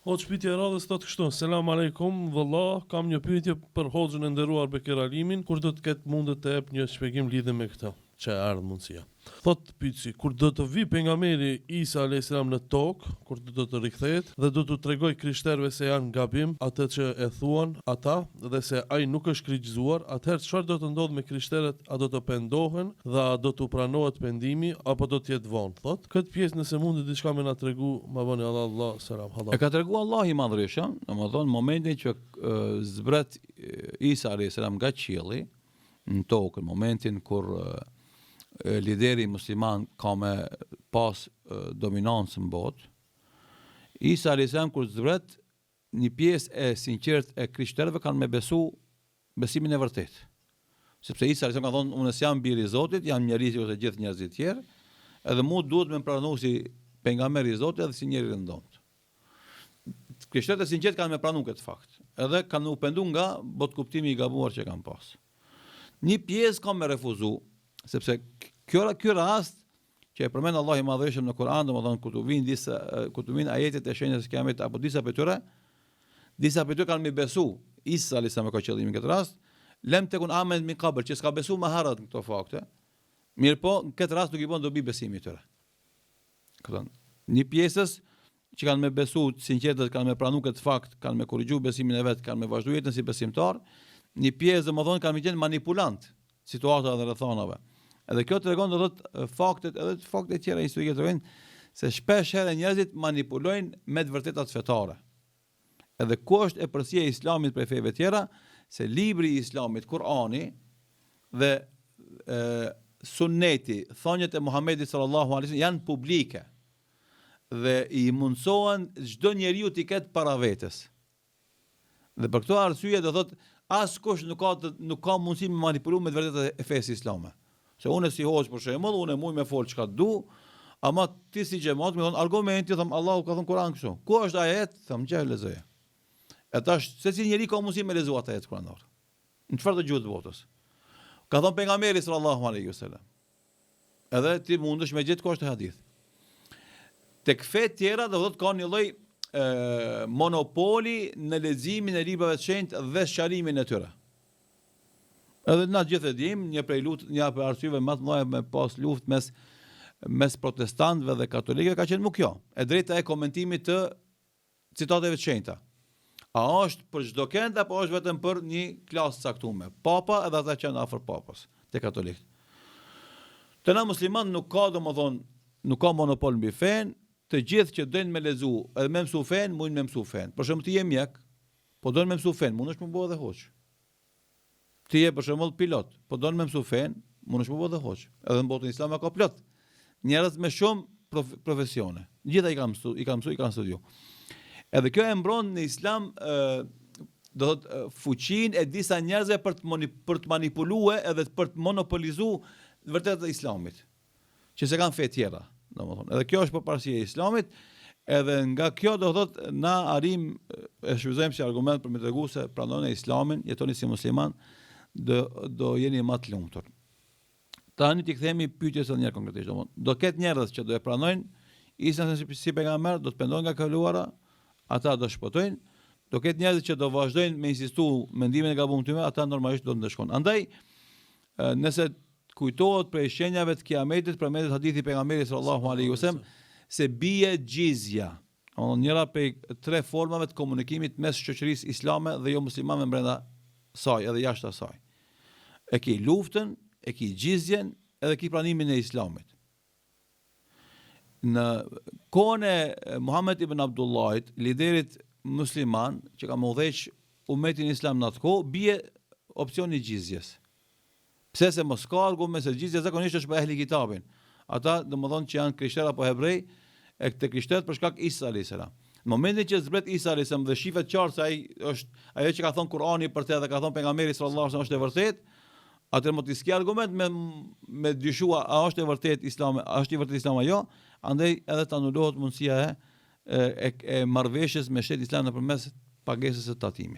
O shpitja e radhës thotë kështu: Selam aleikum, valla, kam një pyetje për hoxhën e nderuar Bekir Alimin, kur do të ketë mundet të jap një shpjegim lidhje me këtë, që ardh mundësia. Thot pyetsi, kur do të vi pejgamberi Isa alayhis salam në tokë, kur do të rikthehet dhe do t'u tregoj krishterëve se janë gabim atë që e thuan ata dhe se ai nuk është krigjuar, atëherë çfarë do të ndodh me krishterët? A do të pendohen dhe a do t'u pranohet pendimi apo do të jetë vonë? Thot, këtë pjesë nëse mundi diçka më na tregu, ma bëni Allah selam. E ka tregu Allah i madhërisht, domethënë momentin që zbret Isa alayhis salam nga qielli në tokë, momentin kur lideri musliman ka me pas dominancë në botë. Isa alayhis salam kur zbret, një pjesë e sinqert e krishterëve kanë me besu besimin e vërtet. Sepse Isa alayhis salam ka thonë, unë jam biri i Zotit, jam njeri si ose gjithë njerëzit tjerë, edhe mu duhet me pranu si pejgamberi i Zotit edhe si njeri rëndomt. Krishterët e sinqert kanë me pranu këtë fakt, edhe kanë u pendu nga botkuptimi i gabuar që kanë pas. Një pjesë ka me refuzu, sepse ky rast që e përmend Allahu i Madhëshëm në Kur'an, domethënë kur të vinë ajetet e shenjës së Kiametit apo disa prej tyre kanë me besu Isa alayhis salam ka qëllimin këtë rast, lem tekun amen min qabl, që s'ka besu më herët në këto fakte. Mirë po, në këtë rast nuk i bën dobi besimi tyre. Një pjesës që kanë me besu sinqertë, kanë me pranu këtë fakt, kanë me korrigju besimin e vet, kanë me vazhdu jetën si besimtar. Një pjesë domethënë kanë me qenë manipulant situata dhe rrethonave. Edhe kjo tregon do thotë faktet, edhe fakte tjera historike tregojnë se shpesh herë njerëzit manipulojnë me të vërtetat fetare. Edhe ku është e përsia e Islamit prej feve tjera, se libri i Islamit, Kur'ani dhe Sunneti, thonjët e Muhamedit sallallahu alaihi wasallam janë publike dhe i mundsohen çdo njeriu t'i ketë para vetes. Dhe për këtë arsye do thotë askush nuk ka mundësi me manipulu me të vërtetat e fesë islame. Se unë si hoxh për shembull, unë muj me fol çka du, ama ti si xhamat më thon argumenti, them Allahu ka thënë Kur'an kështu. Ku është ajet? Them çe lezoja. E tash se si njeri ka mundësi me lezuar ajet kuranor. Në çfarë të gjuhë të botës? Ka thënë pejgamberi sallallahu alaihi wasallam. Edhe ti mundesh me gjetë ku është hadith. Tek fe tjera do thotë ka një lloj monopoli në leximin e librave të shenjtë dhe sharimin e tyre. Edhe na gjithë e dim, një prej arsyeve më të mëdha me pas luftë mes protestantëve dhe katolikëve ka qenë kjo, e drejta e komentimit të citateve të shenjta. A është për çdo kënd apo është vetëm për një klasë caktuar? Papa edhe ata që janë afër papës, te katolikët. Te na musliman nuk ka domethënë, nuk ka monopol mbi fen, të gjithë që dojnë me lezu edhe me mësu fen, mundin me mësu fen. Për shembull ti je mjek, po don me mësu fen, mundesh me bëu edhe hoç. Ti je për shembull pilot, po don me mësu fen, mundesh me bëu edhe hoç. Edhe në botën islame ka plot njerëz me shumë profesione. Gjithë i kanë studiu. Edhe kjo e mbron në islam do thotë fuqinë e disa njerëzve për të manipuluar edhe për të monopolizuar vërtetë islamit, që se kanë fe tjera. Domethënë, edhe kjo është përparësia e islamit, edhe nga kjo do thotë na arrim e shfrytëzojmë si argument për me tregu se pranoni islamin, jetoni si musliman, do jeni më të lumtur. Tani ti kthehemi pyetjes së një konkretisht, domethënë, do ketë njerëz që do e pranojnë Isa si pejgamber, do të pendohen nga kaluara, ata do shpotojnë, do ketë njerëz që do vazhdojnë me insistu mendimin e gabuar tyre, ata normalisht do ndeshkojnë. Andaj, nëse kujtohet prej shenjave të Kiametit, përmendet hadithi pejgamberit sallallahu alaihi wasallam se bie gjizja, njëra prej 3 formave të komunikimit mes shoqërisë islame dhe jo muslimane brenda saj edhe jashtë asaj. E ki luftën, e ki gjizjen, edhe ki pranimin e islamit. Në kohën e Muhammed ibn Abdullahit, liderit musliman që ka më udhëheq umetin islam në atë kohë, bie opsioni i gjizjes. Pse se mos ka argument se gjizja zakonisht është për ehli kitabin. Ata domethënë që janë krishterë apo hebrej, e këtë krishterët për shkak Isa alayhis salam. Në momentin që zbret Isa alayhis salam dhe shifet qartë se ai është ajo që ka thënë Kur'ani për të dhe ka thënë pejgamberi sallallahu alaihi wasallam është e vërtetë, atëherë mos i ski argument me dyshua a është e vërtetë Islami, a është i vërtetë Islami ajo, andaj edhe të anulohet mundësia e marrëveshjes me shtetin islam nëpërmes pagesës së tatimit.